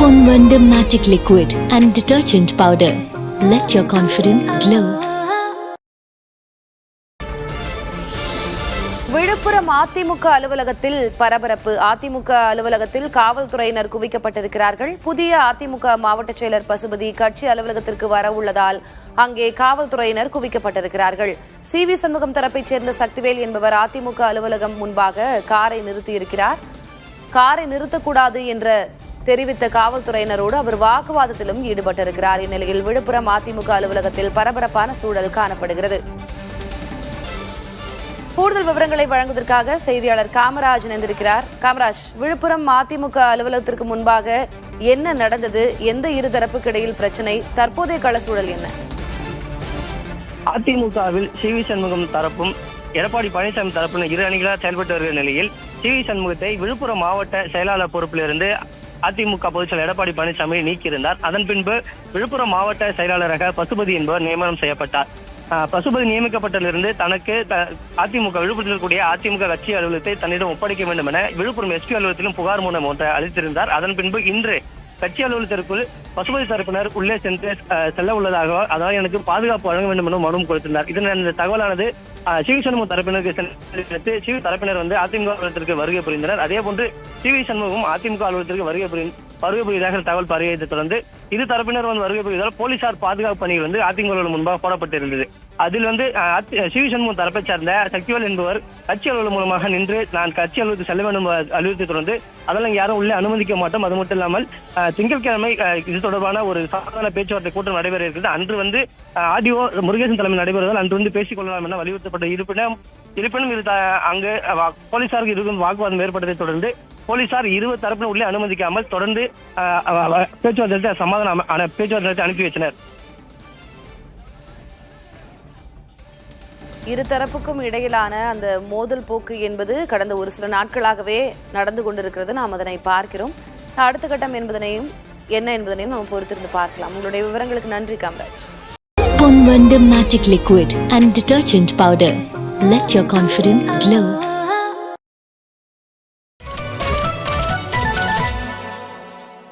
Ponvandam Matic Liquid and Detergent Powder. Let your confidence glow. Villupuram AIADMK அலுவலகத்தில் பரபரப்பு. அதிமுக அலுவலகத்தில் காவல்துறையினர் குவிக்கப்பட்டிருக்கிறார்கள். புதிய அதிமுக மாவட்ட செயலர் பசுபதி கட்சி அலுவலகத்திற்கு வர உள்ளதால் அங்கே காவல்துறையினர் குவிக்கப்பட்டிருக்கிறார்கள். CV சண்முகம் தரப்பைச் சேர்ந்த சக்திவேல் என்பவர் அதிமுக அலுவலகம் முன்பாக காரை நிறுத்தியிருக்கிறார். காரை நிறுத்தக்கூடாது என்ற தெரிவித்த காவல்துறையினரோடு அவர் வாக்குவாதத்திலும் ஈடுபட்டிருக்கிறார். இந்நிலையில் விழுப்புரம் அதிமுக அலுவலகத்தில் பரபரப்பான சூழல் காணப்படுகிறது. கூடுதல் விவரங்களை வழங்குவதற்காக செய்தியாளர் காமராஜ் இணைந்திருக்கிறார். காமராஜ், விழுப்புரம் அதிமுக அலுவலகத்திற்கு முன்பாக என்ன நடந்தது? எந்த இருதரப்புக்கு இடையில் பிரச்சனை? தற்போதைய கள சூழல் என்ன? அதிமுகவில் CV சண்முகம் தரப்பும் எடப்பாடி பழனிசாமி தரப்பும் இரு அணிகளாக செயல்பட்டு வருகிற நிலையில் CV சண்முகத்தை விழுப்புரம் மாவட்ட செயலாளர் பொறுப்பிலிருந்து அதிமுக பொதுச் செயலர் எடப்பாடி பழனிசாமி நீக்கியிருந்தார். அதன் பின்பு விழுப்புரம் மாவட்ட செயலாளராக பசுபதி என்பவர் நியமனம் செய்யப்பட்டார். பசுபதி நியமிக்கப்பட்டதிலிருந்து தனக்கு அதிமுக விழுப்புரத்தில் இருக்கக்கூடிய அதிமுக கட்சி அலுவலகத்தை தன்னிடம் ஒப்படைக்க வேண்டும் என விழுப்புரம் SP அலுவலகத்திலும் புகார் மூலம் ஒன்றை அளித்திருந்தார். அதன் பின்பு இன்று கட்சி அலுவலகத்திற்குள் பசுபதி தரப்பினர் உள்ளே செல்ல உள்ளதாக, அதாவது எனக்கு பாதுகாப்பு வழங்க வேண்டும் என மனு கொடுத்திருந்தார். இதன் தகவலானது CV சண்முகம் தரப்பினருக்கு CV தரப்பினர் அதிமுக அலுவலகத்திற்கு வருகை புரிந்தனர். அதே போன்று CV சண்முகம் அதிமுக அலுவலகத்திற்கு வருகை புரிவதாக தகவல் பரவியதை தொடர்ந்து இரு தரப்பினர் வருகை புரிவதால் போலீசார் பாதுகாப்பு பணிகள் அதிமுக முன்பாக போடப்பட்டிருந்தது. அதில் CV சண்முகம் தரப்பை சேர்ந்த சக்திவேல் என்பவர் கட்சி அலுவலகம் மூலமாக நின்று நான் கட்சி அலுவலகத்துக்கு செல்ல வேண்டும் அலுவலகத்தை தொடர்ந்து அதெல்லாம் யாரும் உள்ளே அனுமதிக்க மாட்டோம். அது மட்டும் இல்லாமல் திங்கட்கிழமை இது தொடர்பான ஒரு சாதாரண பேச்சுவார்த்தை கூட்டம் நடைபெற இருக்கிறது. அன்று ஆடியோ முருகேசன் தலைமையில் நடைபெறுவதால் அன்று பேசிக் கொள்ளலாம் என வலியுறுத்தப்பட்ட இருப்பினும் இது அங்கு போலீசாருக்கு இருக்கும் வாக்குவாதம் ஏற்பட்டதை தொடர்ந்து போலீசார் இரு தரப்பினர் உள்ளே அனுமதிக்காமல் தொடர்ந்து பேச்சுவார்த்தை சமாதான பேச்சுவார்த்தை அனுப்பி வச்சனர். இருதரப்புக்கும் இடையிலான அந்த மோதல் போக்கு என்பது கடந்த ஒரு சில நாட்களாகவே நடந்து கொண்டிருக்கிறது. நாம் அதனை பார்க்கிறோம். அடுத்த கட்டம் என்ன என்பதனையும் நாம் பொறுத்திருந்து பார்க்கலாம். உங்களுடைய விவரங்களுக்கு நன்றி Kamaraj. Ponvandam Matic Liquid and Detergent Powder. Let your confidence glow.